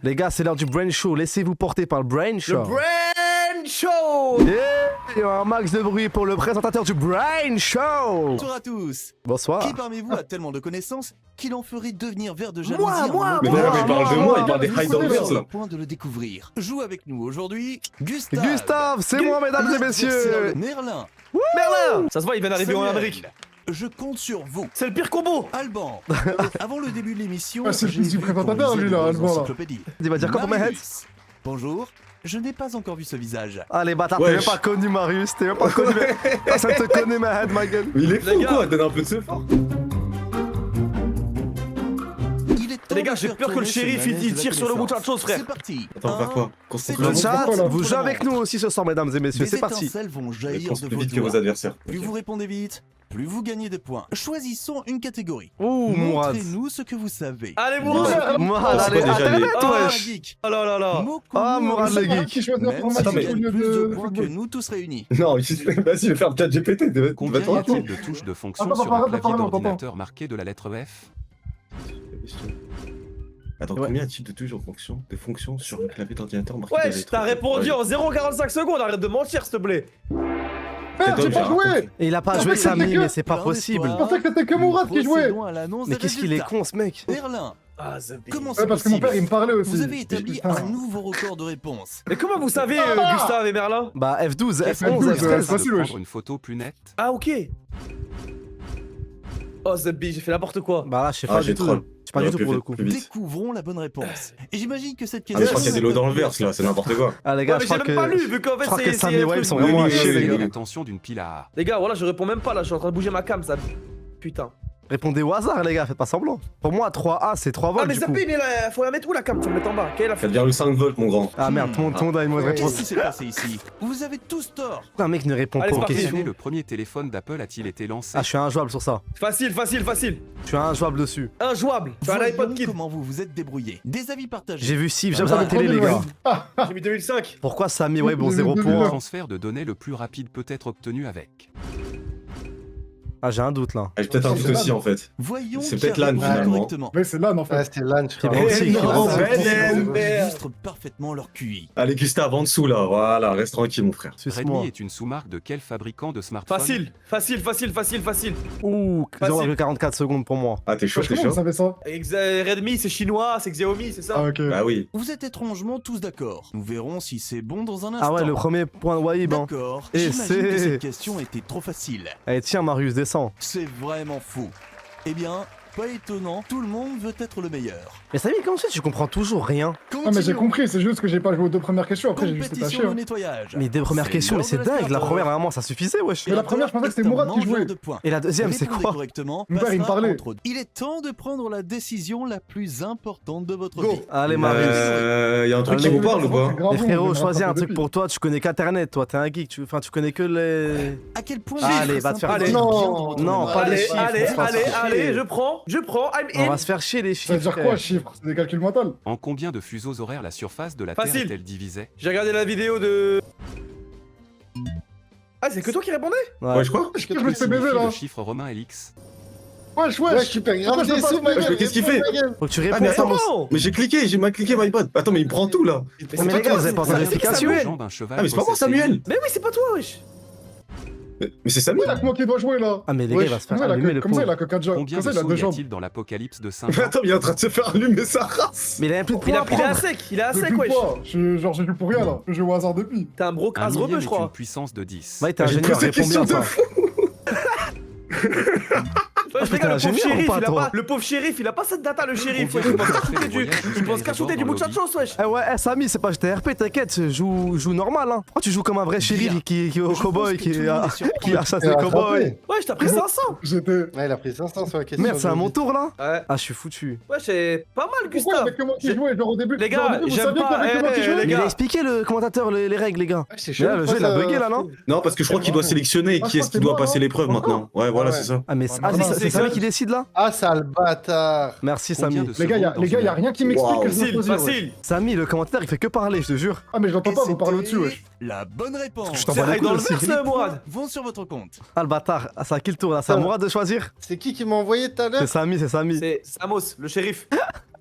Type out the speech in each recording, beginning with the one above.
Les gars, c'est l'heure du Brain Show. Laissez-vous porter par le Brain Show. Le Brain Show. Yeah, il y a un max de bruit pour le présentateur du Brain Show. Bonjour à tous. Bonsoir. Qui parmi vous a tellement de connaissances qu'il en ferait devenir vers de jalousie Moi. Mais non, mais il parle de moi, il parle des Heidelbergs là. Point de le découvrir. Joue avec nous aujourd'hui, Gustave. Gustave, c'est moi, mesdames et messieurs. Merlin. Merlin. Ça se voit, il vient d'arriver en Samuel. Amérique. Je compte sur vous. C'est le pire combo. Alban. Avant le début de l'émission, Ah, c'est le j'ai fils du vu qu'on présentateur, lisait lui, de là, vos Alban, là. encyclopédies. Il va dire quoi pour mes heads? Marius. Bonjour. Je n'ai pas encore vu ce visage. Allez, bâtard, Wesh. t'es même pas connu, Marius. T'es même pas connu. Personne te connaît, ma head, ma gueule. Mais il est Les fou gars. quoi, donne un peu de ce fort. Il est temps Les gars, de j'ai faire peur que le tourner ce shérif manège il de la tire sur le connaissance. muchachos, frère. C'est parti. Attends, faire quoi? C'est Construire Le le chat, Pourquoi, là, vous jouez avec nous aussi ce soir, mesdames et messieurs. Les C'est parti. étincelles vont jaillir Réponse de plus vos vite que vos doigts. adversaires. Plus vous répondez vite, plus vous gagnez de points. Choisissons une catégorie. Ouh, Mourad. Montrez-nous ce que vous savez. Allez, Mourad. Mourad, c'est allez, pas déjà Internet, les- Ah, wesh. geek. Oh là là là. Mot Ah, connu Mourad, au le Japon. geek. Qui choisit Même l'information s'il mais- gagne au lieu plus de de points que football. nous tous réunis. Non, vas-y, je vais faire ChatGPT. Combien y Va-t'en. a-t-il de touches de fonction Attends, sur un attends, clavier attends, d'ordinateur marqué de la lettre F? Attends, Ouais. combien y a-t-il de touches en fonction des fonctions sur un clavier d'ordinateur marqué de la Wesh, lettre t'as F? répondu Ouais. en 0,45 secondes. Arrête de mentir, s'il te plaît. Merde, j'ai J'ai pas joué. Et il a pas Ah, joué mais Samy, c'était mais que- c'est pas Plein possible. d'espoir. Je pensais que c'était que Mourad qui jouait. Procédons à l'annonce Mais des qu'est-ce qu'il est résultats. con, ce mec. Merlin, Ah, comment Ouais, c'est parce que mon possible père il me parlait aussi. Vous avez établi Putain. un nouveau record de réponse. Mais comment vous savez, Gustave et Merlin? Bah, F12, F11, F12, F13. c'est facile, de wesh. prendre une photo plus nette? Ah, ok. Oh, Zebby, j'ai fait n'importe quoi. Bah là, je sais Ah, pas j'ai du tout. troll. Je sais pas du tout Plus pour le vite, coup. plus vite. Découvrons la bonne réponse. Et j'imagine que cette Ah, mais je crois qu'il y a des lots dans le verse verse là, c'est n'importe quoi. Ah, les Ouais, gars, mais je j'ai crois même pas que. lu, vu qu'en fait, Je crois que c'est. Samy et Wave sont Oui, vraiment à oui, chier, oui, les oui. gars. L'attention d'une pile à... Les gars, voilà, je réponds même pas là, je suis en train de bouger ma cam, ça. Putain. Répondez au hasard, les gars, faites pas semblant. Pour moi, 3A, c'est 3 Ah, volts. mais du coup. Zebby, mais là, faut la mettre où la cam? Faut la mettre en bas. Quelle est la Ça devient le 5 volts, mon grand. Ah merde, tout le monde a une mauvaise Ouais. réponse. Qu'est-ce qui s'est passé ici Vous avez tous tort. Pourquoi un mec ne répond Allez, pas c'est aux parti. Quelle questions? année le premier téléphone d'Apple a-t-il été lancé? Ah, je suis injouable sur ça. Facile. Je suis injouable dessus. Injouable. Tu as un Voyons iPod Kid. comment vous vous êtes débrouillés. Des avis partagés. J'ai vu Steve, Ah, j'aime ça la télé, les gars. J'ai mis 2005. Pourquoi Samy Wave ont 0 Le points? transfert de données le plus rapide peut être obtenu avec... Ah, j'ai un doute là. Ah, j'ai peut-être un doute aussi en fait. Voyons C'est qui a peut-être l'âne, répondu finalement. correctement. Ouais, c'est l'âne en Ah, fait. c'était l'âne, je Qui crois. est Eh Brexit, non, qui est Ben, Ils merde. illustrent parfaitement leur QI. Allez, Gustave, en dessous là, voilà, reste tranquille, mon frère. Suce-moi. Redmi est une sous-marque de quel fabricant de smartphone? Facile. Ouh, Facile. 0,44 secondes pour moi. Ah, t'es chaud, Wesh, t'es comment vous chaud. savez ça? Redmi, c'est chinois, c'est Xiaomi, c'est ça? Ah, ok. Bah oui. Vous êtes étrangement tous d'accord. Nous verrons si c'est bon dans un instant. Ah ouais, le premier point de Wahib. Hein. D'accord. Et J'imagine c'est- que cette question était trop facile. Allez, tiens, Marius, descends. C'est vraiment fou. Eh bien, pas étonnant, tout le monde veut être le meilleur. Mais Samy, comment ça, tu comprends toujours rien? Ah, mais j'ai compris, c'est juste que j'ai pas joué aux deux premières questions, après j'ai juste été Compétition chier. de nettoyage. Mais deux premières C'est questions, mais l'heure c'est de dingue. La starter. première, vraiment, ça suffisait, wesh. Mais la première, je pensais que c'était Mourad qui jouait. Et la deuxième, c'est Répondez quoi? correctement, Mon père, il me passera parlait. entre autres. Il est temps de prendre la décision la plus importante de votre Go. vie. Allez, Marius. Y a un truc qui Allez. vous parle ou pas? Mais frérot, choisis un truc pour toi, tu connais qu'Internet, toi, t'es un geek, enfin, tu connais que les... À quel point Allez, les va te faire chiffres aller. s'impliquent Non, bien dans votre non, mémoire. pas les Allez, chiffres, allez, on va se allez, faire allez, chier. je prends, I'm On in. va se faire chier, les chiffres. Ça veut dire quoi, frère. chiffre? C'est des calculs mentaux? En combien de fuseaux horaires la surface de la Facile. Terre est-elle divisée? J'ai regardé la vidéo de... Ah, c'est que toi qui répondais? Ouais. Ouais, je crois. Je Que me fais baiser signifie là. le chiffre romain LX? Wesh, Ouais, wesh. tu perds Pourquoi grave je des peux sous, pas- ma Wesh, mais gueule. qu'est-ce qu'il fait? Faut que tu Ah, réponds, mais attends, Samus. mais j'ai cliqué, j'ai cliqué my bot. Attends, mais il me prend tout là. Mais les gars, vous avez pas besoin c'est d'explication. Samuel. Jambe d'un cheval Ah, mais c'est pas moi, possédé. Samuel. Mais oui, c'est pas toi, wesh. Mais c'est Samy. Y'a que moi qui dois jouer là. Ah, mais les gars, Wesh, il va se comme faire ça, il a allumer que- le Comme ça, il pauvre. a que 4 jambes. Combien Comme ça, de il a sauts 2 y jambes. a-t-il dans l'Apocalypse de Saint Mais Jean? attends, mais il est en train de se faire allumer sa race. Mais il a plus de Il points a à pris à prendre. sec, il est à sec, Depuis wesh. quoi? Genre, j'ai joué pour rien là. Je joue au hasard depuis. T'es un bro Un rebeu, millième je est crois. une puissance de 10. Ouais, t'es J'ai ingénieur, posé réponds question bien de ça. fou. Ouais, les putain, gars, le pauvre ingénieur ou shérif, pas, il a toi pas... Le pauvre shérif, il a pas cette data, le shérif, wesh. Combien Il pense de qu'à fois shooter fait du... le voyage Il pense qu'à jusqu'à shooter du les bout de chance, wesh. Eh ouais, Samy, c'est pas GTRP, t'inquiète, joue normal, hein. Pourquoi tu joues comme un vrai shérif Bien. qui est au Je cowboy, pense que tout le monde est surpris. qui chasse Il les a cowboys? rattrapé. Wesh, t'as pris 500. J'étais. Ouais, il a pris 500 sur la question. Merde, c'est à mon de- tour là? Ouais. Ah, je suis foutu. Wesh, c'est pas mal, Pourquoi Gustave. avec que moi qui J'ai- jouais genre au début? Les genre, au gars, début, vous j'aime saviez pas, qu'avec que moi qui eh, jouais? les Mais il a gars. expliqué le commentateur les règles, les gars. Ouais, c'est Là, le jeu, il a bugué là, non? Non, parce que je crois qu'il doit sélectionner Ah, qui je est-ce crois qui doit que c'est passer moi, l'épreuve hein. maintenant. Ouais, voilà, Ouais. c'est ça. Ah, mais Ah, ah, non, c'est c'est Samy ça. qui décide là? Ah, sale bâtard. Merci, Combien Samy. de Les gars, secondes les gars, dans y a une rien qui m'explique Wow. que je dois Facile, choisir. ouais. facile. Samy, le commentateur, il fait que parler, je te jure. Ah, mais je l'entends Et pas, vous parlez c'était au-dessus, wesh. La bonne réponse. Je t'en C'est bats les rail dans le couilles aussi. verse, Mourad. Vont sur votre compte. Ah, le bâtard. Ah, c'est à qui le tour là? C'est à Mourad de choisir? C'est qui m'a envoyé tout à C'est l'heure? Samy, c'est Samy. C'est Samos, le shérif.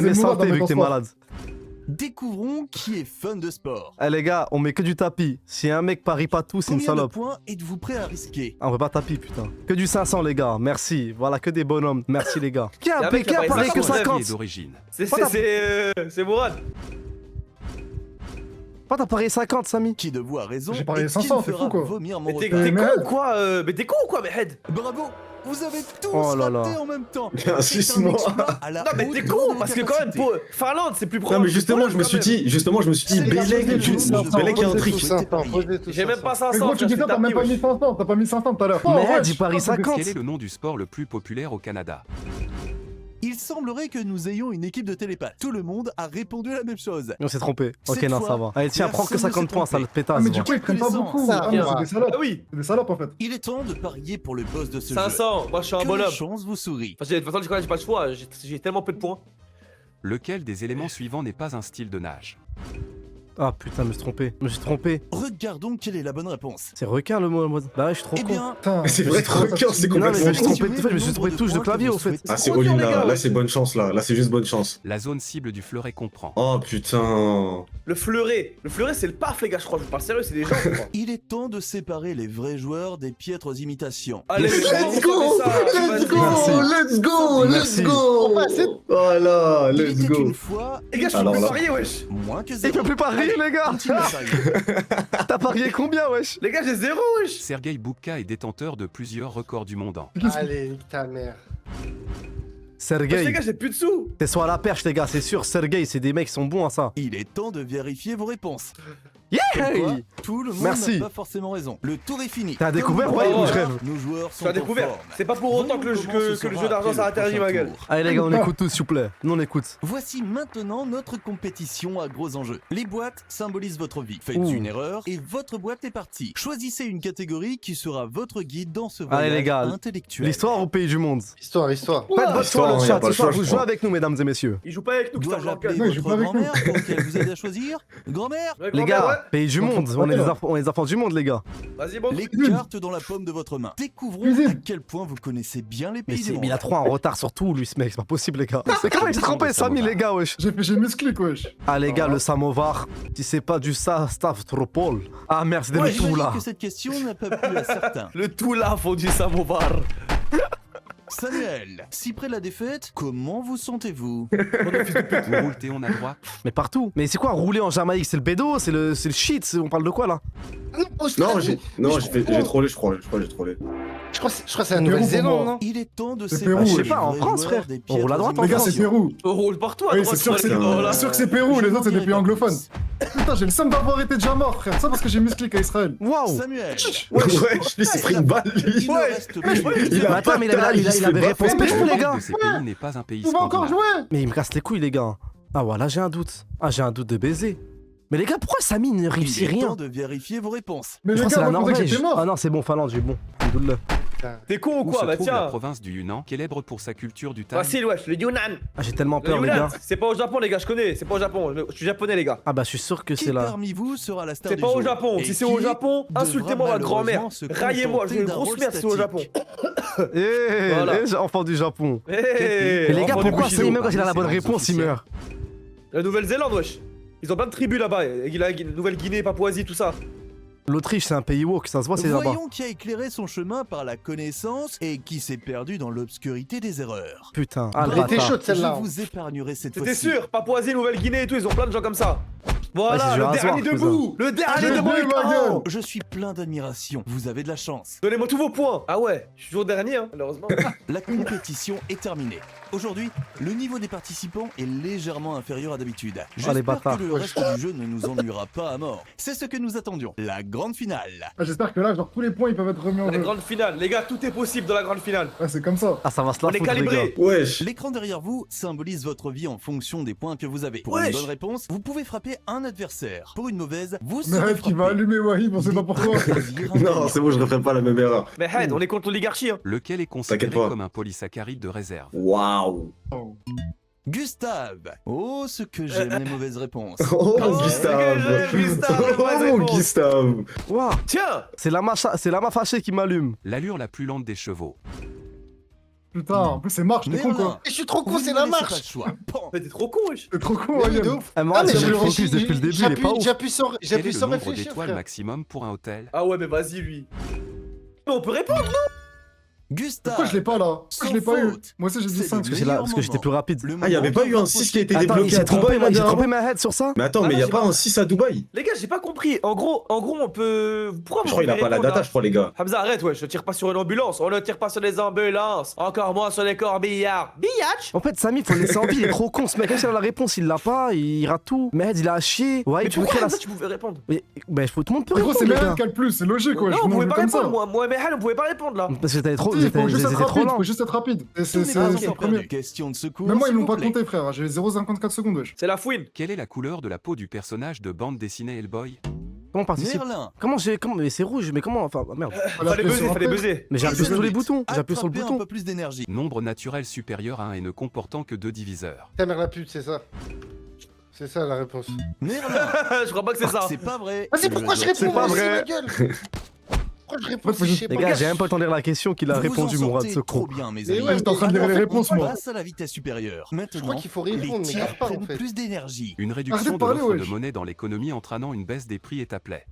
aimé Mourad santé dans vu mes que t'es transports. malade. Découvrons qui est fan de sport. Eh les gars, on met que du tapis. Si un mec parie pas tout, c'est une Combien de salope. points êtes-vous prêt à risquer? Ah, on veut pas tapis, putain. Que du 500, les gars. Merci. Voilà, que des bonhommes. Merci, les gars. Qui Y a un a mec qui a parié parié que 50. 50? d'origine. C'est Mourad. Pourquoi t'as parié 50, Samy? Qui de vous a raison? J'ai parié et qui 500, me t'es fera fou, quoi. vomir mon Mais t'es repas? con Merde. ou quoi Mais t'es con ou quoi, Mehed? Bravo! Vous avez tous Oh là là. raté en même temps. Bien, C'est un 6 mois. exploit à la Non mais haute t'es de con vos parce que quand même capacités. pour Finlande c'est plus proche. Non mais justement de je me suis Pologne, dit, C'est Belek les tu- gens de Belek est un Pologne. tric. Tous 500, parier. posez quand tout même. J'ai même pas Mais 500. gros, tu dis ça, t'as même pas mis 500, t'as pas mis 500 tout à l'heure. Merde, wesh, j'ai parié putain, 50. Quel est le nom du sport le plus populaire au Canada? Il semblerait que nous ayons une équipe de télépathes. Tout le monde a répondu la même chose. On s'est trompé. Ok, Cette non, fois, ça va. Allez, tiens, prends que personne ne 50 s'est points, trompé. sale pétasse. Ah, mais du va. coup, ils prennent pas beaucoup. Ça, Ah, mais c'est des salopes. Ah oui. C'est des salopes en fait. Il est temps de parier pour le boss de ce jeu. 500. Moi je suis un Que la bonhomme. chance vous sourit. Enfin, de toute façon j'ai pas le choix. J'ai tellement peu de points. Lequel des éléments suivants n'est pas un style de nage? Ah putain, je me suis trompé. Je me suis trompé. Regardons quelle est la bonne réponse. C'est requin le mot. Bah ouais, je suis trop Eh con. bien, Putain, C'est vrai, ça, requin, c'est ça, Non, mais je me complètement suis con. trompé. En fait, je me suis trompé de touche de clavier au fait. Ah c'est trop dur, all-in les gars, là, ouais. là c'est bonne chance là c'est juste bonne chance. La zone cible du fleuret comprend. Oh putain. Le fleuret c'est le paf les gars je crois. Je vous parle sérieux c'est des gens je crois. il est temps de séparer les vrais joueurs des piètres imitations. Allez Let's go, let's go, Merci. let's go, Merci. let's go. Voilà, Il let's était go. une fois Les gars je peux Alors plus là. parier wesh. moins que Il zéro. peut plus parier, les gars. Continue à parier. T'as parié combien, wesh? Les gars j'ai 0 wesh. Sergei Boubka est détenteur de plusieurs records du monde. Allez, nique ta mère. Wesh, les Sergei. gars j'ai plus de sous. T'es soit à la perche, les gars, c'est sûr. Sergei, c'est des mecs qui sont bons à ça. Il est temps de vérifier vos réponses. Yeah! Comme quoi, tout le monde Merci. n'a pas forcément raison. Le tour est fini. T'as découvert, Comme ouais, vous ou je pouvez rêve? voir, nos joueurs sont Tu as découvert. en forme. C'est pas pour autant que le Voyons comment ce jeu sera d'argent ça après interdit le ma prochain gueule. tour. Allez, les gars, on écoute tous, s'il vous plaît. Nous, on écoute. Voici maintenant notre compétition à gros enjeux. Les boîtes symbolisent votre vie. Faites Ouh. une erreur et votre boîte est partie. Choisissez une catégorie qui sera votre guide dans ce voyage Allez, les gars, intellectuel. L'histoire au pays du monde. Histoire, histoire. Faites votre Histoire, choix, le y a chat. pas le Ce soir, choix, vous je jouez crois. avec nous, mesdames et messieurs. Il joue pas avec nous, Dois-je putain, appeler Non, il joue votre pas avec nous. grand-mère pour qu'elle vous aide à choisir? Grand-mère? Ouais, Les grand-mère, gars, pays du monde. On est les enfants du monde, les gars. ouais. Vas-y bon. Les cartes dans la paume de votre main. Découvrons Cuisine. à quel point vous connaissez bien les Mais, pays du monde. il a trop en retard sur tout, lui, ce mec. C'est pas possible, les gars. C'est comment il s'est trompé, Samy, les gars, wesh. J'ai musclé, wesh. Ah, les gars, le samovar. Si c'est pas du Stavropol. Ah, merde, c'est Ouais, des tout j'imagine là. que cette question n'a pas plu à certains. Le tout là font du samovar. Samuel, si près de la défaite, comment vous sentez-vous? Vous roule Théon à droite. Mais partout. Mais c'est quoi, rouler en Jamaïque? C'est le bédo? C'est le shit? On parle de quoi, là? Non, j'ai trollé je crois j'ai trollé. Je crois que c'est la Pérou pour Nouvelle-Zélande, moi. non? Il est temps de C'est séparer Pérou, je sais les pas, en vrais France, joueurs frère. des On roule à droite, piètres Les gars, c'est imitations. Pérou. On roule partout à Oui, droite. c'est sûr que c'est Oh là. c'est sûr que c'est Pérou, les autres c'est des pays anglophones. Putain, j'ai le seum d'avoir été déjà mort, frère. Ça parce que j'ai musclé qu'à Israël. Waouh! Samuel, Ouais, lui s'est pris une balle lui. il ne reste plus Il Mais a attends, pas mais de il avait taille, il avait s'est réponse baffé. pécho, les gars. De ces pays n'est pas un pays On va encore scandinave. jouer. Mais il me casse les couilles, les gars. Ah, voilà, j'ai un doute. Ah, j'ai un doute de baiser. Mais les gars, pourquoi Samy ne il réussit est rien? temps de vérifier vos réponses. Mais Je les crois que c'est gars, la moi, je pensais que Norvège. j'étais mort. Ah non, c'est bon, Finlande, j'ai bon. Alhamdoulilah. T'es con ou Où quoi se Bah trouve la tiens. province du Yunnan, célèbre pour sa culture du Tang. Facile wesh, le Yunnan. Ah, j'ai tellement Le peur, les Yunnan. gars. C'est pas au Japon les gars, je connais. C'est pas au Japon. Je suis japonais les gars. Ah, bah, je suis sûr que Qui c'est là. parmi vous sera la star C'est du pas au jour? Japon. Et Si c'est au qui Japon, devra insultez-moi ma grand-mère. malheureusement se Raillez-moi, je veux une contenter d'un grosse rôle merde si c'est au Japon. Eh, Voilà. les enfants du Japon. Eh, Mais les gars, enfant du pourquoi Bushido. Samy, même quand il a la bonne C'est réponse, il officiel. meurt? La Nouvelle-Zélande wesh. Ils ont plein de tribus là-bas. Nouvelle-Guinée, Papouasie, tout ça. L'Autriche, c'est un pays woke, ça se voit, c'est là-bas. Voyons qui a éclairé son chemin par la connaissance et qui s'est perdu dans l'obscurité des erreurs. Putain, ah, le Elle était bâtard. chaude Je celle-là. vous épargnerai cette C'était fois-ci. sûr. Papouasie, Nouvelle-Guinée et tout, ils ont plein de gens comme ça. Ouais, Voilà, c'est du le rasoir, dernier cousin. debout. Le dernier Allez, debout. ma les gueule. parents. Je suis plein d'admiration. Vous avez de la chance. Donnez-moi tous vos points. Ah ouais, je suis toujours dernier, hein, malheureusement. La compétition est terminée. Aujourd'hui, le niveau des participants est légèrement inférieur à d'habitude. les J'espère bâtards. que le reste du jeu ne nous ennuiera pas à mort. C'est ce que nous attendions. La grande finale. Ah, j'espère que là, genre, tous les points ils peuvent être remis en La jeu. grande finale. Les gars, tout est possible dans la grande finale. Ouais, c'est comme ça. Ah, ça va se la On est foutre, les gars. calibré. Wesh. L'écran derrière vous symbolise votre vie en fonction des points que vous avez. Pour une Wesh. bonne réponse, vous pouvez frapper un adversaire. Pour une mauvaise, vous Mais serez arrête qui va frappé. allumer Wahib, on sait pas pourquoi. Non, c'est bon, je referai pas la même erreur. Mais Head, on est contre l'oligarchie, hein. Lequel est considéré T'inquiète pas. comme un polysaccharide de réserve. Waouh. Gustave. Oh, ce que j'aime les mauvaises réponses. Oh, Oh, Gustave. Gustave, bonne Oh, réponse. Gustave. Waouh, Tiens. c'est la main fâchée qui m'allume. L'allure la plus lente des chevaux. Putain, en plus c'est marche, t'es con quoi. Et je suis trop con, Vous c'est ne la laissez pas marche. le choix. Pan. Mais t'es trop con, wesh. T'es trop con, Mais oui, de Ryan. ouf. Ah, Morad, mais c'est j'ai- le focus j'ai- depuis le début, il est pas ouf. J'appuie sans Quel est le sans nombre réfléchir, d'étoiles frère. maximum pour un hôtel? Ah ouais, mais vas-y, lui. Mais on peut répondre. Gustave. Pourquoi je l'ai pas là? Pourquoi je l'ai Sans pas eu? faute. Moi aussi j'ai dit C'est 5. Parce que c'est là, parce que j'étais plus rapide. Le Ah, il y avait moment pas eu un 6 qui a été Attends, il débloqué s'est à trompé, Dubaï, moi, j'ai là, trompé dernièrement. ma head sur ça. Mais attends, Ah mais non, y a j'ai pas pas- un 6 à Dubaï. Les gars, j'ai pas compris. En gros, on peut. Pourquoi Je crois qu'il a pas la data, je crois, les gars. Hamza, arrête, wesh. Je tire pas sur une ambulance. On ne tire pas sur les ambulances. Encore moins sur les corbillards. Billach. En fait, Samy, faut le laisser en vie, il est trop con. Ce mec, même s'il a la réponse, il l'a pas, il rate tout. Mehd, il a chier. Ouais, Mais tu veux pourquoi créer Hamza, la. tu pouvais répondre? Mais tout le monde peut Gros, c'est répondre, les Mehdi gars. qui a le plus, c'est logique, ouais. Non, je on m'en pouvait vais pas comme ça. répondre. Moi, mais on pouvait pas répondre là. Parce que t'avais trop. Si, faut juste Vous être étiez trop rapide, lent. faut juste être rapide. Et Tous c'est les c'est points le sont premier. perdus. Question de secours. Même moi, ils s'il m'ont vous pas plaît. compté, frère. J'ai 0,54 secondes, wesh. C'est la fouine. Quelle est la couleur de la peau du personnage de bande dessinée Hellboy? Comment participe Merlin. Comment j'ai. Mais c'est rouge, mais comment. Enfin, merde. Fallait buzzer, fallait buzzer. Mais j'ai appuyé sur tous les boutons. J'ai appuyé sur le Attrapez bouton. un peu plus d'énergie. Nombre naturel supérieur à 1 et ne comportant que 2 diviseurs. Ta mère la pute, c'est ça. C'est ça la réponse. Merlin. Je crois pas que c'est ça. C'est pas vrai. Vas-y, pourquoi je dois réponds pas moi aussi, vrai. ma gueule. Pourquoi je réponds faut si je sais Les pas. gars, j'ai même pas le temps de lire la question qu'il a Vous répondu, vous en Mourad, sortez ce trop con. bien, mes Mais amis. ouais, J'étais en train de lire les réponses, moi. Passe à la vitesse supérieure. Je Maintenant, crois qu'il faut les répondre, mais tirs j'arrive pas en prennent fait. plus d'énergie. Une Arrêtez réduction de de parler, l'offre wesh. de monnaie dans l'économie entraînant une baisse des prix est appelée.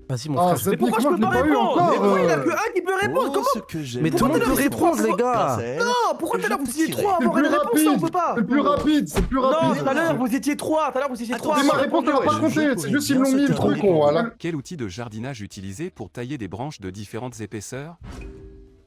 Vas-y, mon Ah, frère. c'est Mais pourquoi je peux pas eu répondre? encore Mais pourquoi il y a euh. que un qui peut répondre? Oh, Comment? ce que j'aime. Mais tout le monde peut répondre, les gars. Non, pourquoi tout à l'heure vous étiez tirer. 3 C'est avoir une plus réponse? Ça, on peut rapide. pas. C'est plus rapide, c'est plus Non, rapide. tout à l'heure vous étiez 3. Tout à l'heure vous étiez Attends, 3. Mais ma réponse, tu l'as pas compté. C'est juste ils l'ont mis le truc, voilà. Quel outil de jardinage utilisé pour tailler des branches de différentes épaisseurs?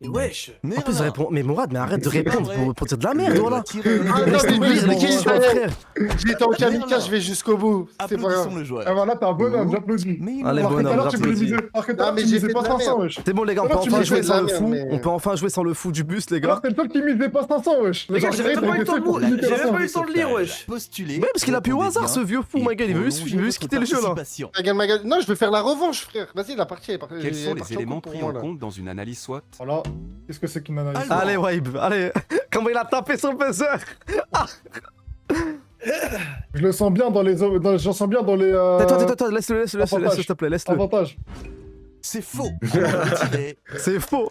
Wesh. En plus, réponds. Mais Mourad, mais arrête de C'est pas répondre vrai. pour dire de la merde, voilà. Ah, Laisse non, nous mais lire les oui, questions, oui, frère. J'étais en kamikaze, je vais jusqu'au bout. C'est pas Applaudissons grave. le joueur. Ah voilà, t'es un bonhomme, j'applaudis. Mais il Allez, nous Alors que tout à bonhomme, l'heure, tu voulais j'applaudis. miser. Alors que tout à Ah, l'heure, mais tu j'ai misais fait pas de la 500, merde. wesh. C'est bon, les gars, on peut Alors, tu enfin m'as jouer fait de sans la le merde, fou. mais- On peut enfin jouer sans le fou du bus, les Alors gars. c'est le seul qui misait pas 500, wesh. Les gars, Genre, j'ai même pas eu le temps de pour mou- limiter j'ai la même pas eu le somme. temps de lire, wesh. Postulez. Ouais, parce qu'il a pu au hasard, ce vieux fou, ma gueule. Il veut juste quitter le jeu, là. Ma gueule. Non, je vais faire la revanche, frère. Vas-y, la partie est partie. Quels sont les éléments pris en compte dans une analyse SWOT? Voilà. Qu'est-ce que c'est qu'une analyse? Allô. Allez, Waib, allez. Comment il a tapé son buzzer. Je le sens bien dans les. J'en sens bien dans les. Tais-toi, laisse-le, s'il te plaît, laisse-le. Avantage. C'est faux. Alors, retirez. C'est faux.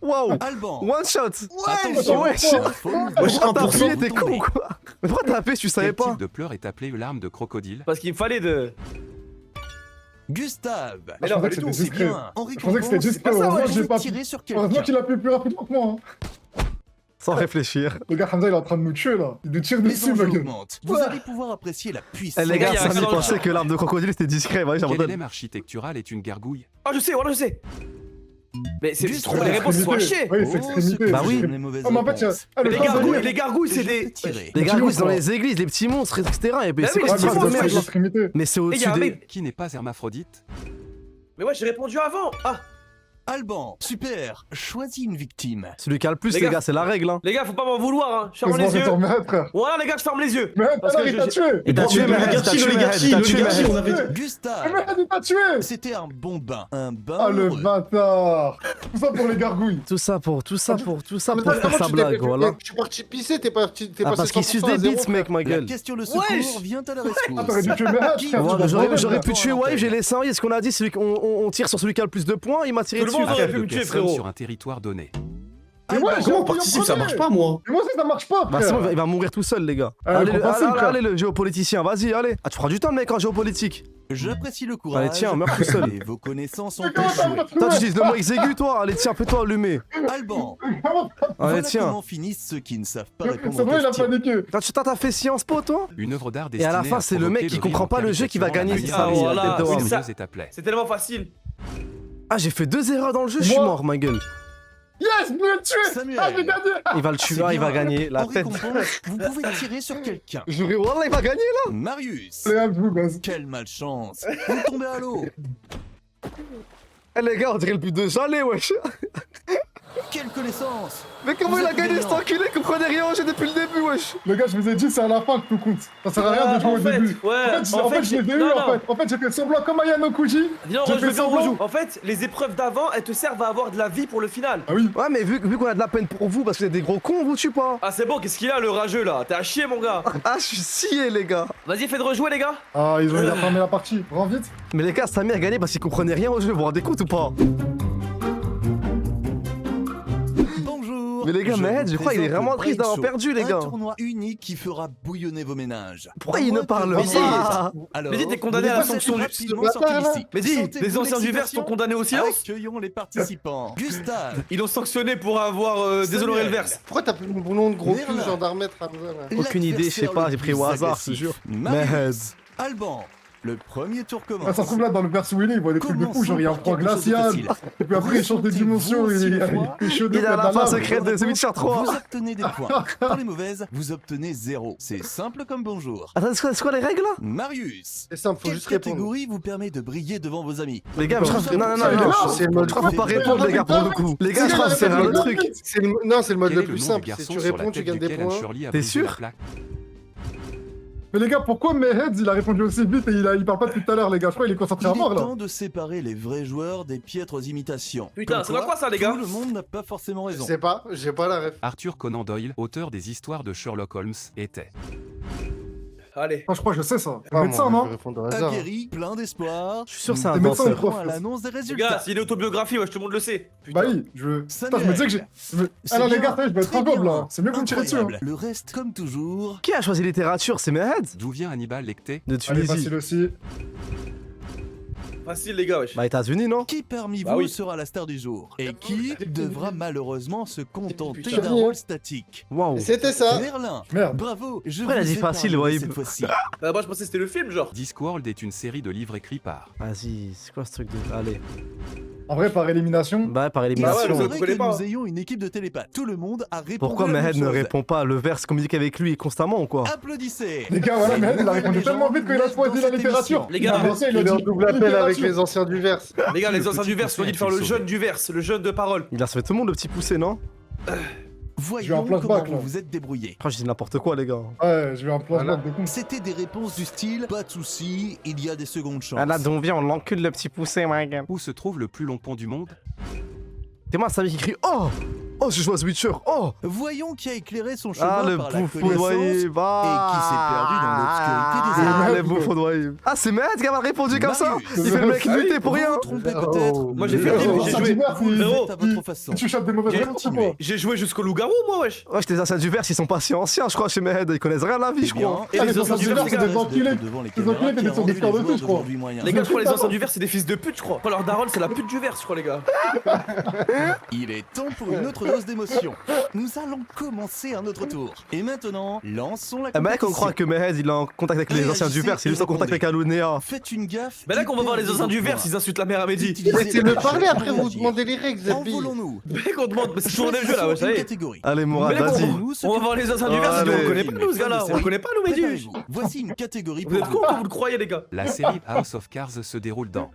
Waouh. Alban. One shot. Attention. Wesh. Faut- Wesh, Pourquoi t'as 1%, appuyé, t'es con ou quoi? Mais pourquoi t'as appuyé si tu savais Quel pas? type de pleurs est appelé larme de crocodile? Parce qu'il me fallait de. Gustave. Mais Je non, pensais pas que du c'était tout. C'est discret. bien. En Je pensais que c'était récompense, discret. vous Heureusement que pouvez j'ai pas. tirer sur Heureusement quelqu'un. qu'il a pu plus rapidement que moi. Hein. Sans réfléchir. Le gars Hamza, il est en train de nous tuer là. Il nous tire Les dessus, ma enjeux gueule. augmentent. Vous allez pouvoir apprécier la puissance. Eh les gars, il y a Samy un dans le pensait chat. que l'arme de crocodile c'était discret. Vas-y, Quel j'abandonne. élème architectural est une gargouille? Oh, je sais, voilà, je sais. Mais c'est Juste trop la les réponses sont à chier. Oui, c'est Oh, extrémité. ce Bah que oui. j'aime les mauvaises Ah, mais en fait, réponses. le Les temps de gargouilles, lire. les gargouilles, c'est Je des. peux tirer. Les gargouilles dans quoi. les églises, les petits monstres, etc. Et Bah c'est oui, quoi c'est cette Ouais, petits histoire de monstres, c'est merde? l'extrémité. Mais c'est Et y au-dessus a un des. mec. Qui n'est pas hermaphrodite? Mais ouais, j'ai répondu avant. Ah, Alban, super. Choisis une victime. Celui qui a le plus, Les les gars. gars, c'est la règle. Hein. les gars, faut pas m'en vouloir, hein. Je ferme Heureusement les que t'en yeux. remets, frère. Voilà, les gars, je ferme les yeux. Mais Parce que alors, il t'a je- tué. Il t'a tué, Le Mehdi, il t'a Ligarchi, tué, le Ligarchi, Mehdi, le il t'a tué, Ligarchi, Mehdi. on avait. Gustave. Mais il t'a tué. C'était un bon bain. Un bain. Ah, le heureux. bâtard. Tout ça pour les gargouilles. Tout ça pour Mais faire comment sa tu blague, t'es- voilà. Je suis parti pisser, t'es passé Ah, parce qu'il suce des bits, mec, ma La gueule. question de secours Wesh. vient à la rescousse. Ah, t'aurais dû tuer Mehdi, Qui frère. vous tu Ouais, vas J'aurais voir, j'aurais là. pu tuer Wave, j'ai laissé un, est-ce qu'on a dit celui on tire sur celui qui a le plus de points, il m'a tiré Tout le dessus. monde aurait frère. pu me De tuer, personnes frérot. sur un territoire donné. Mais ouais, Comment on j'ai participe? appuyé Ça en marche premier. pas, moi. Mais moi aussi, ça marche pas, Bah sinon frère. il va mourir tout seul les gars. Allez, compréhensible, frère. Allez le géopoliticien, vas-y, allez. Ah tu feras du temps mec en géopolitique. J'apprécie le courage. Allez tiens, meurs tout seul. Et vos connaissances ont Mais comment ça échoué. va Toi tu utilises le mot exigu toi, allez tiens, fais-toi allumer. Alban, Allez voilà tiens. comment finissent ceux qui ne savent pas répondre C'est aux vrai, il a questions. paniqué. T'as fait Sciences Po toi? Une œuvre d'art Et destinée à la fin c'est le mec qui comprend pas le jeu qui va gagner si ça Ah, voilà, la tête de oui, Rome. ça- est appelée. C'est tellement facile. Ah j'ai fait 2 erreurs dans le jeu, je suis Moi- mort ma gueule. Yes, je l'ai tué. Samuel. Ah, j'ai gagné. Il va le C'est tuer, il va bien. gagner, la En tête. récompense, vous pouvez tirer sur quelqu'un. J'aurais Wallah il va gagner. Marius. Allez, hop, vous, gosse. Quelle malchance. Vous tombez à l'eau. Eh les gars on dirait le but de Jalé wesh. Quelle connaissance. Mais comment Vous il a êtes gagné brillant. cet enculé, comprenez rien au jeu depuis le début wesh. Le gars, je vous ai dit, c'est à la fin que tout compte. Ça sert à rien de jouer en au fait, début. ouais, En fait, je les ai eu, en fait. En fait, j'ai fait semblant comme Ayano Kuji. Non, J'ai je fait veux dire, semblant. rejoue. En fait, les épreuves d'avant, elles te servent à avoir de la vie pour le final. Ah oui. Ouais mais vu qu'on a de la peine pour vous parce que vous êtes des gros cons, vous tue pas. Ah, c'est bon, qu'est-ce qu'il a le rageux là? T'es à chier, mon gars. Ah je suis scié les gars. Vas-y, faites rejouer, les gars. Ah, il a fermé la partie. Rends vite. Mais les gars, Samy a gagné parce qu'il comprenait rien au jeu, vous vous rendez compte ou pas? Bonjour. Mais les gars, je Mahed, vous je crois qu'il est présente vraiment le triste d'avoir Brain Show, perdu, les gars. Un tournoi unique qui fera bouillonner vos ménages. Pourquoi À il ne moins que parle vous- pas? Alors, Mais dis, t'es condamné à la vous êtes sanction du- rapidement ce sortis bâtard, d'ici. Mais dis, Sentez-vous les anciens du verse l'excitation? sont condamnés au silence. Accueillons les participants. Gustave, Ils l'ont sanctionné pour avoir déshonoré le verse. Pourquoi t'as pris mon nom de gros cul, Merlin. gendarmette, Hamza là Aucune idée, je sais pas, j'ai pris au hasard, je te jure. Marius, Mahed. Alban, le premier tour commence. Ah, ça se trouve là dans le verse Winnie, il voit des trucs de fou, genre il y a un froid glacial, et puis après il change de dimension, il est chaud de Il a la fin lave. secrète de The Witcher Vous 3. obtenez des points. Pour les mauvaises, vous obtenez 0. C'est simple comme bonjour. Attends, c'est quoi les règles là? Marius, C'est simple, faut quelle juste répondre. catégorie vous permet de briller devant vos amis? Les gars, mais je crois que. Non, non, non, C'est non. là, c'est le mode. Je crois qu'il faut pas répondre, les gars, pour le coup. Les gars, je crois que c'est un autre truc. Non, c'est le mode Quel le est le plus nom simple. du Si garçon tu sur la réponds, tu tête gagnes des duquel points. Anne-Shirley a T'es brisé la sûr plaque? Mais les gars, pourquoi Mahed il a répondu aussi vite et il parle pas depuis tout à l'heure, les gars? Je crois qu'il est concentré à Il mort est là. temps de séparer les vrais joueurs des piètres imitations. Putain, Comme ça va quoi, ça, les gars? Tout le monde n'a pas forcément Je raison. sais pas, j'ai pas la ref. Arthur Conan Doyle, auteur des histoires de Sherlock Holmes, était. Allez. Ah, je crois que je sais ça. Ah, Médecin, moi, je non? vais répondre au hasard. Aguerri, plein d'espoir. Je suis sûr que c'est un Des médecins, danseur. prof. À l'annonce des Les résultats. gars, c'est une autobiographie, ouais, tout le monde le sait. Bah oui, je. Ça Putain, je me disais que j'ai. C'est Alors les bien, gars, ça y est, je vais être très un gobe bien. là. C'est mieux que vous me tirez dessus. Hein. Incroyable. Le reste, comme toujours. Qui a choisi littérature? C'est Mahed? D'où vient Hannibal Lecter? De Allez, Tunisie. facile aussi. Facile, les gars, wesh. Bah, États-Unis, non? Qui parmi Bah vous oui. sera la star du jour? Et qui devra malheureusement se contenter Putain. d'un rôle statique? Waouh. C'était ça. Merlin, Merde. bravo, je Pourquoi il a vous dit ai facile, pardonné Wahib cette fois-ci. Bah, moi, je pensais que c'était le film, genre. Discworld est une série de livres écrits par. Vas-y, c'est quoi ce truc de. Allez. En vrai, par élimination. Bah, par Il élimination. ouais, semblerait vous connaissez que pas. nous ayons une équipe de télépathes. Tout le monde a répondu Pourquoi à la Mahed même ne chose. répond pas? Le verse communique avec lui constamment ou quoi? Applaudissez. Les gars, voilà, Mahed il a répondu tellement vite qu'il a choisi la littérature. Les gars, Il a lancé, Il est en dit double appel avec littérature. les anciens du verse. Les gars, les Le anciens petit du verse, poussé on dit de faire a le été jeune sauvé. du verse, le jeune de parole. Il a sauvé tout le monde, le petit poussé, non? Voyons flashback, comment là. vous vous êtes débrouillés. Oh, je dis n'importe quoi, les gars. Ouais, je vais en place Voilà. de con. C'était des réponses du style pas de soucis, il y a des secondes chances. Ah là, d'où on vient, on l'encule le petit poussé, my gars. Où se trouve le plus long pont du monde? C'est moi, ça qui crie Oh! Oh, je joue à Switcher! Oh! Voyons qui a éclairé son chemin Ah, le par la bouffon de connaissance Wahib! Ah, et qui s'est perdu dans l'obscurité des Ah, éléments. le bouffon de Wahib! Ah, c'est Mahed qui a répondu comme ça! Marius. Il fait le mec muté pour Vous rien! vous trompez Oh. peut-être. Moi, j'ai mais fait le film, vous j'ai le joué. faites Frérot, à votre façon. Tu chuchotes des mauvaises J'ai réponses ou quoi? J'ai joué jusqu'au loup-garou, moi, wesh. Ouais, les anciens du verse, ils sont pas si anciens, je crois, chez Mahed. Ils connaissent rien à la vie, je crois. Et les anciens du verse, c'est des enculés. Devant les Des enculés caméras qui qui a étaient sur rendu Discord les aussi, joueurs je crois. d'aujourd'hui moyens. Les gars, je crois que les anciens du verse, c'est des fils de pute, je crois. Pas leur daronne, c'est la pute du verse, je crois, les gars. Il est temps pour une autre dose d'émotion. Nous allons commencer un autre tour. Et maintenant, lançons la Eh, mec, on compétition. croit que Mahed, il est en contact avec les anciens du verse, il est juste en contact avec Alounéa. Faites une gaffe. Bah là qu'on va voir les anciens du verse, ils insultent la mère à Mehdi. Laissez-le parler, après vous demandez les règles, Zabi. Envolons-nous. Mec, on demande, mais c'est toujours le même jeu là, wesh, ça y Une est. catégorie. Allez, Mourad, Mais là, vas-y. On va voir les anciens du verse, ils disent, on le connaît pas, nous, ce gars-là. On le connaît pas, nous, Mehdi. Préparez-vous. Voici une catégorie Vous pour êtes vous. con quand vous le croyez, les gars. La série House of Cards se déroule dans.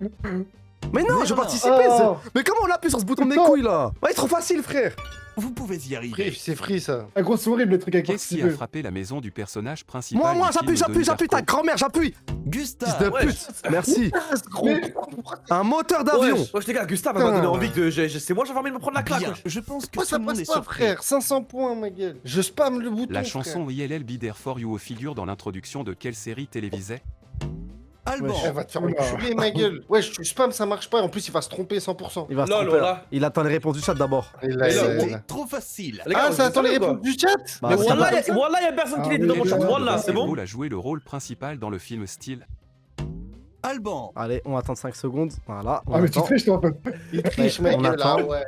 Mais non, Mais je non. participais! Oh. Mais comment on appuie sur ce bouton de mes Non. couilles là? Ouais, trop facile, frère! Vous pouvez y arriver. Free, c'est free ça. Ah, gros, c'est horrible les trucs avec Qu'est-ce qui a participer. frappé la maison du personnage principal? Moi, du j'appuie, film de j'appuie, ta Darko? grand-mère, j'appuie! Fils de Gustave. Ouais. pute! Merci! Mais- Un moteur d'avion! Wesh, les gars, Gustave m'a donné envie que c'est moi, j'ai envie de me prendre la claque, Bien. wesh. Je pense que Pourquoi tout ça le monde est passe pas, surpris. frère? 500 points, ma gueule. Je spam le bouton. La frère. chanson ILL Be There For You figure dans l'introduction de quelle série télévisée? Alban. Elle va te faire Oula. enculer, ma gueule. Wesh, tu spam, ça marche pas. En plus, il va se tromper 100%. Il va se Lol, tromper. voilà. Il attend les réponses du chat d'abord. Et là, Et là, il- C'était trop facile. Les gars, Ah, vous ça êtes attend les sérieux, quoi? réponses du chat? Bah, Mais c'est Wallah, y'a personne qui Ah, l'est dans mon oui, chat. oui, Wallah, Le c'est bon? basketball a joué le rôle principal dans le film Style. Alban. Allez, on attend 5 secondes. Voilà. On Ah, mais tu attend. triches toi en fait. Il triche, ma on gueule. Ah attend. ouais.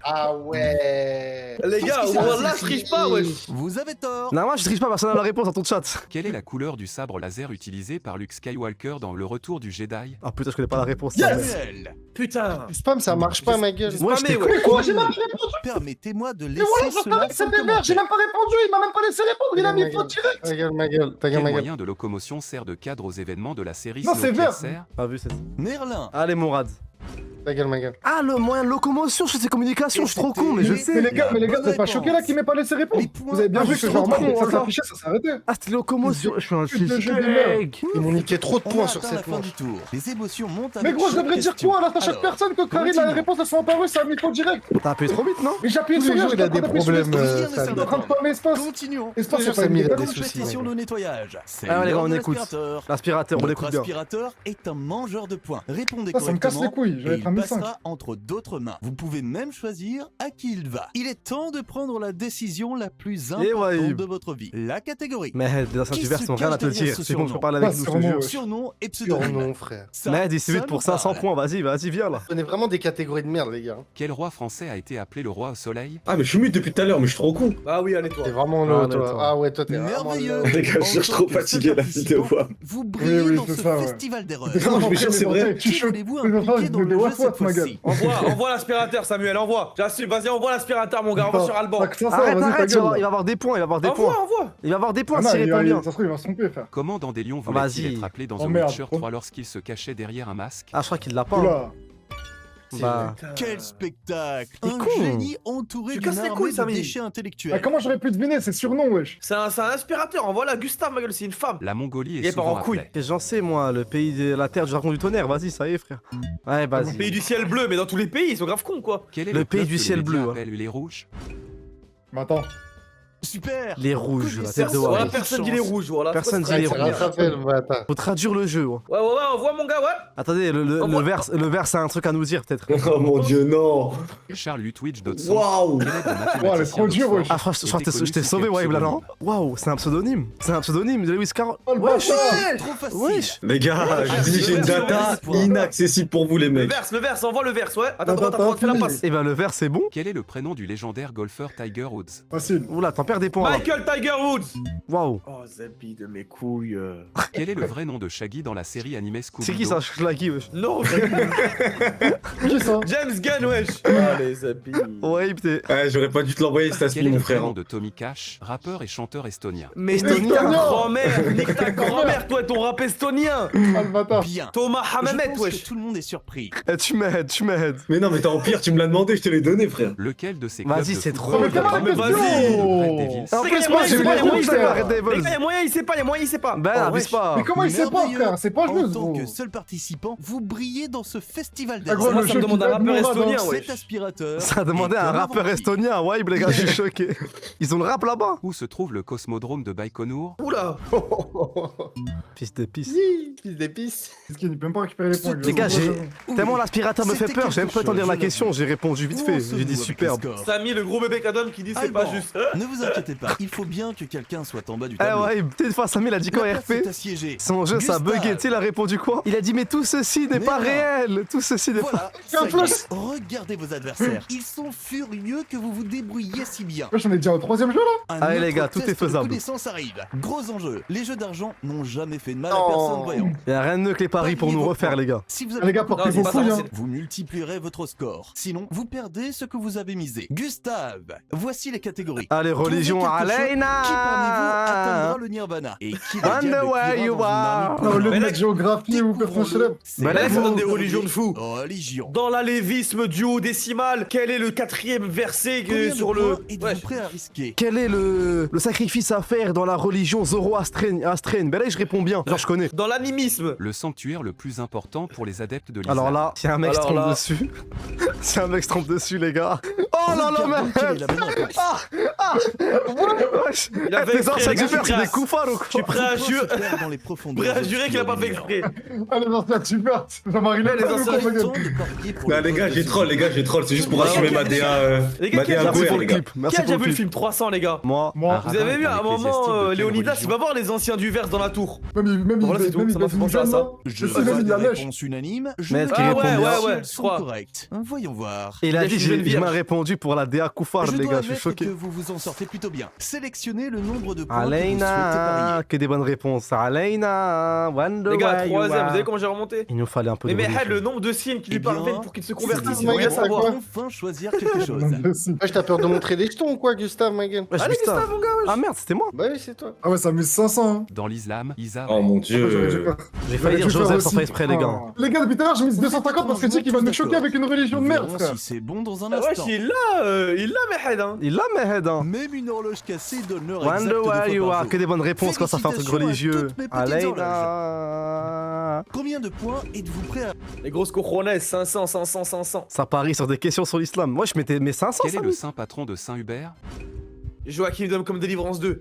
Ah ouais. Les gars, Qu'est-ce qui Wallah, s'est je triche passé? pas, wesh. Vous avez tort. Non, moi je triche pas, personne n'a la réponse dans ton chat. Quelle est la couleur du sabre laser utilisé par Luke Skywalker dans Le Retour du Jedi? Ah putain, je connais pas la réponse. Samuel. Putain. Spam, ça marche pas, ma gueule. Moi, Spammé, je ouais. Quoi, j'ai même Permettez-moi de Mais laisser voilà, je cela savais que sans c'était vert, j'ai commentaire. même pas répondu, il m'a même pas laissé répondre, il a mis faute direct. Ta gueule, ma gueule. Ta Quel gueule, ma gueule. moyen de locomotion sert de cadre aux événements de la série Non, c'est vert. Snowpiercer? Pas vu, c'est. Merlin. Allez, Mourad. Ta gueule, ma gueule. Ah, le moyen de locomotion, je sais communication, je suis trop con, mais je Mais Mais sais. les gars, Bonne vous êtes pas réponse. choqués là qu'il m'ait pas laissé répondre? Les points. Vous avez bien Ah, vu je que suis genre, trop moi, con, ça alors. s'affichait, ça s'arrêtait. Ah, c'était locomotion. Je suis un Fils de jeu des mères. mec. Ils m'ont niqué trop de On points sur atteint la cette fin manche. du tour. Les émotions montent Mais avec gros, je chaque devrais dire question. quoi alors à chaque Alors, personne que Karine, la continuons. réponse elle soit apparue, ça a mis faute direct. T'as appuyé trop vite, non? Mais j'ai appuyé Tous sur les rien, jours, il a des problèmes. Rien ne ça s'arrête. J'étais en train de parler espace. Continuons. Espace, c'est pas ça une m'a gueule. des soucis, Compétition ma de nettoyage. C'est Ah ouais, les gars, l'heure on de écoute. l'aspirateur. L'aspirateur, on Notre l'écoute bien. aspirateur est un mangeur de points. Répondez Ça me casse les correctement. couilles, je vais et être un il 2005. passera entre d'autres mains. Vous pouvez même choisir à qui il va. Il est temps de prendre la décision la plus Eh importante ouais. de votre vie. La catégorie. Mais les anciens Qui du verre se sont rien à cache te derrière dire. ce C'est bon, tu peux surnom parler avec Ah, nous, je te surnom, jure. ouais. Surnom et pseudonyme. Surnom, frère. Ça, Mais il ça distribue pour nous 500 parle. points, vas-y, viens là. On est vraiment des catégories de merde, les gars. Quel roi français a été appelé le roi au soleil? Ah, mais je suis mute depuis tout à l'heure, mais je suis trop con. Ah oui, allez toi. T'es vraiment Ah, le, mais toi. toi. Ah ouais, toi, t'es vraiment Merveilleux. le- Les gars, je En cherche tant trop que fatigué seul la vidéo. participant, Vous brillez Oui, dans c'est ce ça, ouais. festival d'erreurs. Non, je vous jure, c'est vrai. Tu Qui choques. voulez-vous Mais enfin, impliquer dans de le jeu wa- cette ma gueule. fois-ci? Envoie l'aspirateur, Samuel, envoie. J'assume, vas-y, envoie l'aspirateur, mon gars, envoie sur Alban. Tac, ça, Arrête, vas-y, ta arrête, gueule, il va là. avoir des points, Envoie. Il va avoir des points Ah non, s'il répond bien. ça se trouve, il va se tromper, frère. Comment Dandelion Vas-y. voulait-il être appelé dans Oh, The merde. Witcher 3 lorsqu'il se cachait derrière un masque? Ah, je crois qu'il l'a pas. hein. Oula. Bah, Quel spectacle! T'es Un con. génie entouré Tu d'une casses les armée couilles, de Samy. déchets Ah, intellectuels. comment j'aurais pu deviner? C'est surnom, wesh. C'est un aspirateur, envoie la Gustave, ma gueule, c'est une femme. La Mongolie Il est est pas souvent en couille. appelée. qu'est-ce que j'en sais, moi, le pays de la terre du dragon du tonnerre, vas-y, ça y est, frère. Ouais, Le vas-y. pays du ciel bleu, mais dans tous les pays, ils sont grave cons, quoi. Quel est Le pays club du que ciel les médias bleu, appellent les rouges? Mais attends. Super! Les rouges, la terre de Voilà, Wally. personne dit les rouges, voilà. Personne C'est dit quoi les ce rouges. truc? Rattrapé, le bâtard. Faut traduire le jeu. Ouais. Ouais, envoie mon gars, ouais. Attendez, le verre, c'est un truc à nous dire, peut-être. Oh mon dieu, non. Charles Lutwidge Dodson. Waouh. Élève de mathématicien Wow, elle est trop dure, d'Oxford, wesh. Ah, franchement, était connu je t'ai sous sauvé, quel ouais, là, non? pseudonyme? Waouh, c'est un pseudonyme. C'est un pseudonyme de Lewis Carroll. Oh, le Wesh, bâtard. Trop facile! wesh. Les gars, je dis, j'ai une data inaccessible pour vous, les Le mecs. verse, envoie le verse, ouais. Attends, fais la fini. passe. Eh ben, le verre, c'est bon. Quel est le prénom du légendaire golfeur Tiger Woods? Facile. Oula, t'en perds des points, là. Michael Tiger Woods. Waouh. Oh, Zabi de mes couilles. Quel est le vrai nom de Shaggy dans la série animée Scooby-Doo? C'est qui ça, Schlaggy, wesh? Non, Qui ça? James Gunn, wesh. Allez, Zabi. Ouais, putain. Ouais, j'aurais pas dû te l'envoyer, cet Quel aspect, est mon le frère. prénom de Tommy Cash, rappeur et chanteur estonien? Mais Estonien. nique ta grand-mère, nique ta grand-mère, toi, et ton rap estonien. Ah, le bâtard. Bien! Thomas Je Hammamet, pense wesh. que tout le monde est surpris. Eh, tu m'aides. Mais non, mais t'es en pire, tu me l'as demandé, je te l'ai donné, frère. Lequel de ces Vas-y, clubs de c'est football trop Oh, mais bien. comment mais la vas-y. question? Red Devils. En C'est plus, gagné, moi, ouais, j'ai c'est les gagné, rouges, ouais, là, c'est Red Les Devils. gars, y'a moyen, il sait pas. Ben, Oh, abuse wesh. pas. Mais comment il sait pas, Merveilleux. frère? C'est pas En joueuse, tant gros. que seul participant, vous brillez dans ce festival Ah, gros, d'erreurs. Moi, le ça me jeu demande qui un va rappeur être Mourad, estonien, hein. ouais. Cet aspirateur. Ça a demandé est à un comme rappeur remarqué. estonien. Ouais, les gars, je suis choqué. Ils ont le rap là-bas. Où se trouve le cosmodrome de Baïkonour? Oula. Fils de pisse. Fils d'épices. Est-ce qu'il peut même pas récupérer les points? Les gars, j'ai Oui. tellement l'aspirateur me fait C'était peur, j'ai même pas le temps de lire la quelque question, j'ai répondu vite Où fait. en J'ai sommes-nous dit avec superbe. le score Samy, le gros bébé Kadam qui dit c'est Alban, pas juste. Ne vous inquiétez pas, il faut bien que quelqu'un soit en bas du Eh tableau. ouais, peut-être une fois Samy il a dit quoi La place RP? est assiégée. Son jeu ça a Gustave. bugué, tu sais il a répondu quoi? Il a dit mais tout ceci n'est Mais pas non. réel, tout ceci n'est pas... Voilà, C'est un ça y est. plus. Regardez vos adversaires. Ils sont furieux que vous vous débrouilliez si bien. Wesh, on est déjà au 3ème jeu, là? Un Allez, les autre gars, tout test est faisable. de connaissance arrive. Gros enjeu. Les jeux d'argent n'ont jamais fait de mal à Non. personne voyant. Y'a rien de mieux que les paris pour nous refaire les gars. Si vous Les gars, pas portez Non, c'est vos pas couilles, ça, hein. vous multiplierez votre score. Sinon, vous perdez ce que vous avez misé. Gustave, voici les catégories. Allez, religion, Trouvez quelque chose. Aleina. Qui parmi vous atteindra le nirvana? Et qui va Wonder why you are. Non, au lieu de Mais mettre géographie ou personne célèbre. Bah là, ça donne des religions de fou. Religion. Dans l'alévisme duodécimal, quel est le 4e verset Combien sur de le. points êtes-vous Wesh. prêt à risquer? Quel est le sacrifice à faire dans la religion zoroastrienne? Ben là je réponds bien, genre je connais. Dans l'animisme. Le sanctuaire le plus important pour les adeptes de l'islam. Alors là, si un mec se Alors trompe là. dessus, si un mec se trompe dessus les gars. Oh là là Regardons quelle est merde. la bonne réponse. Wesh. Il a Eh, fait tes exprès, anciens les gars, super, tu c'est des crasses. koufars ou quoi? Tu es prêt à Vos jurer. points se perdent dans les profondeurs Prêt à jurer qu'il a pas fait obscures. exprès. Allez, anciens, super. Jean-Marie Le Les Pen ou anciens, quoi, ma Il est gueule? temps de parier pour Bah, le les gars, poste j'ai de troll, les gars, j'ai troll. C'est juste pour assumer ma DA. Les gars, Ma qui a DA Merci déjà pour Gouer, le les gars. clip, merci Qui a pour déjà le vu le clip. film 300, les gars? Moi, Moi. Vous avez vu à un Avec moment l'ecclésiastique de quelle Léonidas, religion? il va voir les anciens du verse dans la tour. Même Voilà, c'est tout, ça m'a fait penser à ça. Je sais vois même, il y a des lèche. réponses unanimes. Je Maître me qui dis répond si bien. Ouais, elles je sont crois. correctes. Voyons voir. il a Il dit, a filmé une il m'a vierge. répondu pour la DA koufar Je les dois gars, je suis admettre choqué. que vous vous en sortez plutôt bien. Sélectionnez le nombre de points que vous souhaitez Aleina, parier. que des bonnes réponses. Aleina, wonder Les gars, why you 3ème, vous are. savez comment j'ai remonté? Il nous fallait un peu Mais de Mehad, religion. le nombre de signes qui Eh lui bien, parviennent pour qu'il se c'est convertisse, dit, il faut bien c'est savoir. quoi Enfin choisir quelque chose. Wesh, t'as peur de montrer des jetons ou quoi, Gustave, ma gueule? Wesh, Allez, Gustave. Gustave, mon gars, wesh. Ah merde, c'était moi. Bah oui, c'est toi. Ah ouais, ça amuse 500, hein. Dans l'islam, Isa. Oh mon J'aurais dû dieu. faire. J'ai failli dire J'aurais dû Joseph faire sans aussi. faire exprès les gars. Ah. Les gars, depuis tout à l'heure, j'ai mis 250 parce que tu sais qu'il va nous choquer avec une religion de merde, Verrons frère. si c'est bon dans un Ah, wesh, instant. il l'a, Mehad, hein. Il l'a Mehad hein. Même une horloge cassée donne l'heure exacte Wonder de why fois you par are. jour. Que des bonnes réponses quand ça fait un truc Félicitations à religieux. toutes mes petites Aleina. Combien de points êtes-vous prêt à... Les grosses cojones, 500, 500, 500. Ça parie sur des questions sur l'islam. Moi je mettais mes 500 Quel est ça. le saint patron de Saint Hubert? Joachim Dom comme Délivrance 2.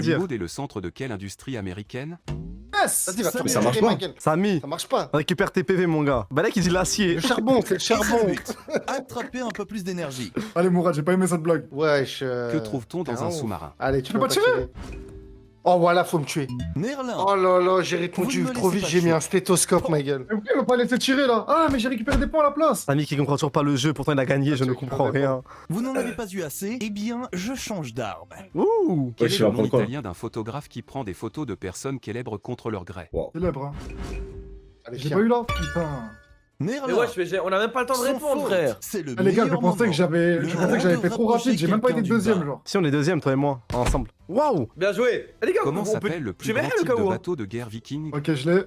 dire. Hollywood est le centre de quelle industrie américaine? laisse. Vas-y, va Ça faire mais ça tirer, marche pas. ma gueule. Samy, Ça marche pas. récupère tes PV, mon gars. Balek, il dit l'acier. Le charbon, c'est le Et c'est le charbon. but. Attraper un peu plus d'énergie. Allez, Mourad, j'ai pas aimé cette blague. Wesh. Que trouve-t-on dans un non. sous-marin? Allez, tu peux peux pas pas tirer. Oh, voilà, faut me tuer. Merlin. Oh là là, j'ai Vous répondu ne me trop laissez vite, pas j'ai mis chier. un stéthoscope, ma gueule. Mais pourquoi il m'a pas laissé tirer là? Ah, mais j'ai récupéré des points à la place. Samy qui comprend toujours pas le jeu, pourtant il a gagné, je ne comprends rien. Vous n'en avez pas eu assez? Eh bien, je change d'arme. Ouh. Quel je est vais le nom apprendre quoi italien d'un photographe qui prend des photos de personnes célèbres contre leur gré? Célèbre, hein. Allez, J'ai viens. pas eu là. Putain. Merlin. Mais wesh, mais on a même pas le temps de sans répondre, faute. frère. C'est le Ah, les gars, je meilleur pensais que moment. j'avais Le je pensais que moment j'avais de fait trop rapprocher rapide, j'ai même pas été quelqu'un du deuxième, bas. genre. Si on est deuxième, toi et moi, ensemble. Waouh. Bien joué. Eh, les gars, Comment on peut- s'appelle le plus J'ai grand rien le type cas de où. Hein. bateau de guerre viking? Ok, je l'ai.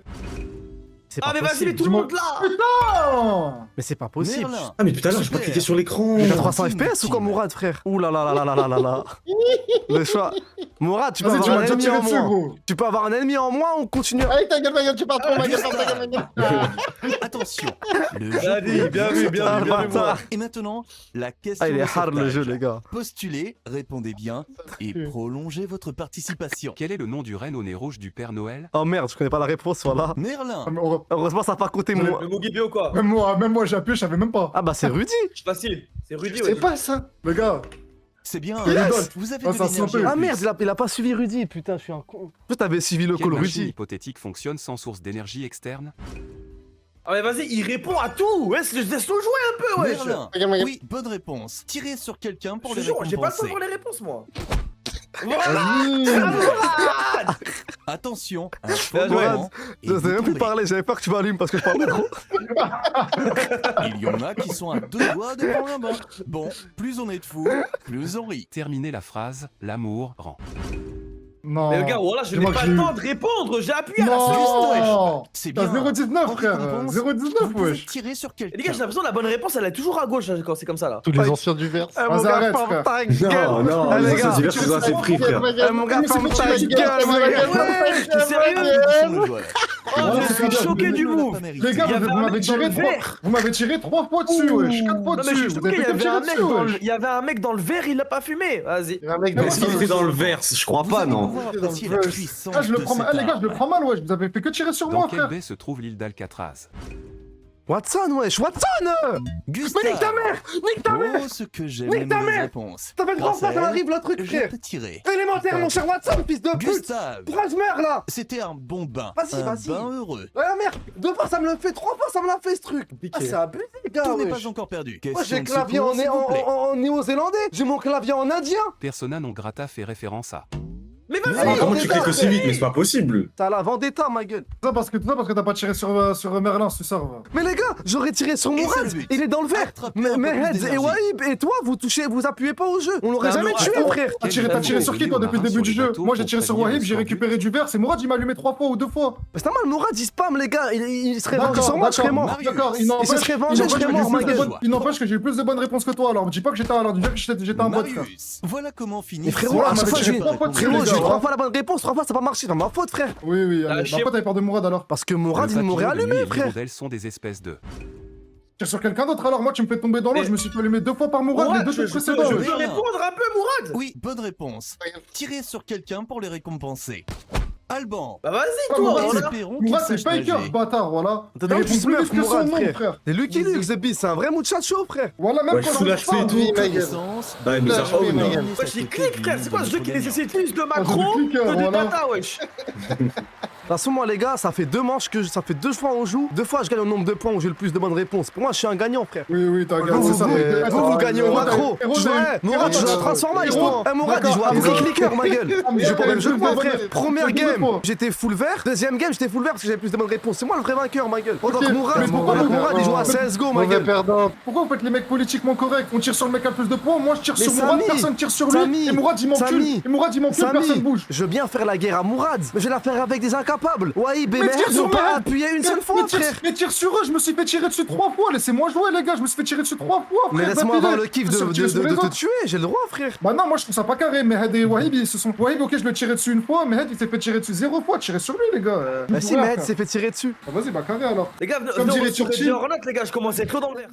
C'est Ah, pas mais vas-y, possible. mais tout le Dis-moi- monde là. Oh. Mais c'est pas possible. Merlin. Ah, mais tout à l'heure, j'ai pas Super. cliqué sur l'écran. Mais t'as Mmh. 300 FPS ou quoi, Mourad, frère? Ouh là là là là là là là là. Le choix. Mourad, tu peux Vas-y, tu avoir m'as un déjà ennemi tiré en dessus, moins. gros. Tu peux avoir un ennemi en moins, on continue. Allez, ta gueule, ma gueule, tu parles trop, ma gueule, ta gueule, ma gueule. Attention. Le jeu Bien dit, bien vu, bien Ah, vu, bien vu, moi. bâtard. Et maintenant, la question Ah, il est de hard le sauvetage. jeu, les gars. Postulez, répondez bien et prolongez votre participation. Quel est le nom du renne au nez rouge du Père Noël? Oh merde, je connais pas la réponse, voilà. Merlin. Ah, mais Heureusement, ça a pas coûté mon. Le Mugibi ou quoi? même moi, j'ai appuyé, je savais même pas. Ah bah c'est Rudy. C'est facile. C'est Rudy, Je ouais. sais pas ça. Les gars, C'est bien. Yes. Vous avez Ah, de ça sent l'énergie peu. en Ah plus. merde, il a pas suivi Rudy, putain, je suis un con. Toi, t'avais suivi le Quelle call machine Rudy. hypothétique fonctionne sans source d'énergie externe? Ah, mais vas-y, il répond à tout. Ouais, laisse-nous jouer un peu, wesh. Merlin. Ma gueule, ma gueule. Oui, bonne réponse. Tirez sur quelqu'un pour Je te les jure, j'ai pas le temps récompenser. pour les réponses, moi. vas-y. Attention, un faux Bien joué. moment et Je vous sais même plus tombez. parler, j'avais peur que tu m'allumes parce que je parle trop. Il y en a qui sont à deux doigts de prendre un bain. Bon, plus on est de fous, plus on rit. Terminez la phrase, l'amour rend. Non. Mais le gars, voilà, je C'est n'ai moi pas qui le l'ai temps eu. de répondre. J'ai appuyé à la suite, wesh. Non. C'est T'as bien. 0,19 En frère. récompense, 0,19 Vous pouvez wesh. tirer sur Et les gars, quelqu'un. j'ai l'impression que la bonne réponse, elle est toujours à gauche quand c'est comme ça là. Tous les anciens du verse. Eh, mon Vas-y, gars, arrête, ferme frère. ta gueule. Non, non, Eh, les les gars, anciens divers, c'est assez pris, frère. Eh, mon gars, ferme ta gueule, mon gars. T'es sérieux? Le joueur. Oh, je c'est suis bien. choqué du Ne l'a move. pas mérité. Les gars, Il y avait vous un m'avez mec dans tiré le 3. verre. Vous m'avez tiré 3 fois dessus, wesh. 4 fois Non, mais je dessus. suis Vous avez choqué, fait que tirer dessus, wesh. il y avait un mec dans le verre, il l'a pas fumé. Vas-y. Il y a un mec Mais dans Est-ce qu'il était dans le verse? Je crois Vous pas, allez non. pouvoir apprécier la puissance Ah, je le de prends mal. cette Ah, les gars, je le arme. prends mal, wesh. Vous avez fait que tirer sur Dans moi, quelle frère. baie se trouve l'île d'Alcatraz? Watson, wesh, Watson. Gustave. Mais nique ta mère. Nique ta mère. Oh, ce que j'aime Nique les ta mauvaises mère. réponses. Ça fait 3 fois Grâce à qu'on elle, arrive le truc, Je frère. peux tirer. Élémentaire, mon cher Watson, fils de pute. Gustave. Pourquoi je meurs là? C'était un bon bain. Vas-y, un vas-y. bain heureux. Ouais, merde. 2 fois ça me le fait, 3 fois ça me l'a fait ce truc. Ah, c'est abusé, gars. Tout n'est wesh. pas encore perdu. Moi Question j'ai le de clavier secours, en, s'il vous plaît. en néo-zélandais, j'ai mon clavier en indien. Persona non grata fait référence à. Mais Ah, vas-y. Comment tu cliques aussi vite? Mais c'est pas possible. T'as la vendetta, ma gueule. Tout ça parce que t'as pas tiré sur Merlin, c'est ça. va. Mais les gars, j'aurais tiré sur Et Mourad, c'est le but. il est dans le verre. Attrapez un peu Mais plus Heads et d'énergie. Wahib et toi, vous touchez, vous appuyez pas au jeu. On l'aurait Non, jamais mais tué, attends. frère. T'as tiré sur qui toi depuis le début du jeu? Moi j'ai tiré sur Wahib, j'ai récupéré du verre, c'est Mourad, il m'a allumé 3 fois ou 2 fois. Mais c'est normal, Mourad il spam, les gars. Il serait vengé D'accord, sur moi, je serais d'accord, mort. Marius. D'accord, Il se serait vengé, je serais mort, ma gueule. il n'empêche que j'ai eu plus de bonnes réponses que toi, alors me dis pas que j'étais alors du que j'étais un bot, frère. Marius. Voilà comment finit. Mais frérot, Voilà, à chaque on fois m'avait j'ai tiré 3 fois dessus, frérot, les j'ai eu gars, 3 hein. fois la bonne réponse, 3 fois ça a pas marché, c'est ma faute, frère. Oui, oui, Ah, allez. chier. Pourquoi t'avais peur de Mourad alors? Parce que Mourad il m'aurait allumé, frère. Les modèles sont des espèces de. Tire sur quelqu'un d'autre alors, moi tu me fais tomber dans l'eau, Mais- je me suis fait allumer 2 fois par Mourad, les 2 je fois peux précédents. je wesh. peux- répondre un peu, Mourad. Oui, bonne réponse. Tirez sur quelqu'un pour les récompenser. Alban. Bah vas-y, Ah, toi. Mourad, voilà. Espérons qu'il Mourad c'est sache Faker, nager. ce bâtard, voilà. T'es Il dans le répond plus Smurf, vite que son Mourad, nom, frère. frère. C'est Lucky Luke, The Beast, c'est un vrai muchacho, frère. Voilà, même Ouais, quand sous on la en parle, cheville et tout. Oui, ma gueule. Connaissance. Ah, il nous a Là, je vais, own, ma hein. gueule. Wesh, il clique, frère. C'est quoi ce jeu qui nécessite plus de Ah, macro c'est du clicker, que du voilà. data, wesh? De toute façon, moi, les gars, ça fait 2 manches que ça fait 2 fois on joue. 2 fois, je gagne au nombre de points où j'ai le plus de bonnes réponses. Pour moi, je suis un gagnant, frère. Oui, oui, t'as Vous, gagné, c'est ça. vous gagnez au macro. Héros, Je ouais, Mourad, je joue à Transforma, justement. Eh, Mourad, il joue à D'accord. Free Clicker, ma gueule. Ah, mais Je joue pas au même jeu que moi, j'ai frère. fait Première deux game, fois. j'étais full vert. Deuxième game, j'étais full vert parce que j'avais plus de bonnes réponses. C'est moi le vrai vainqueur, ma gueule. Pendant Ok, que Mourad, mais pourquoi vous- Mourad, il joue à CSGO, ma Mauvais gueule. perdant. Pourquoi vous faites les mecs politiquement corrects? On tire sur le mec à plus de points, moi je tire Mais sur Mourad, Samy, personne tire sur Samy, lui, et Mourad il m'encule, Samy, et Mourad il m'encule, personne Samy, bouge. je veux bien faire la guerre à Mourad, mais je vais la faire avec des incapables. Wahib et Mais tire Mehed sur n'ont pas Mehed. appuyé une seule fois, frère. Mais tire sur eux, je me suis fait tirer dessus 3 fois, laissez-moi jouer les gars, je me suis fait tirer dessus 3 fois, Mais frère, laisse-moi d'affilée. avoir le kiff Je me suis tiré sur les de te autres. tuer, j'ai le droit, frère. Bah non, moi je trouve ça pas carré, Mehed et Wahib ils se sont... Wahib ok je l'ai tiré dessus une fois, Mehed il s'est fait tirer dessus 0 fois, tirez sur lui les gars. Bah si, Voilà, Mehed frère. s'est fait tirer dessus. Bah vas-y, bah carré alors. Les gars, Comme dirait venez, on se Churchill. fait en note, les gars. Je commence à être chaud dans le verre.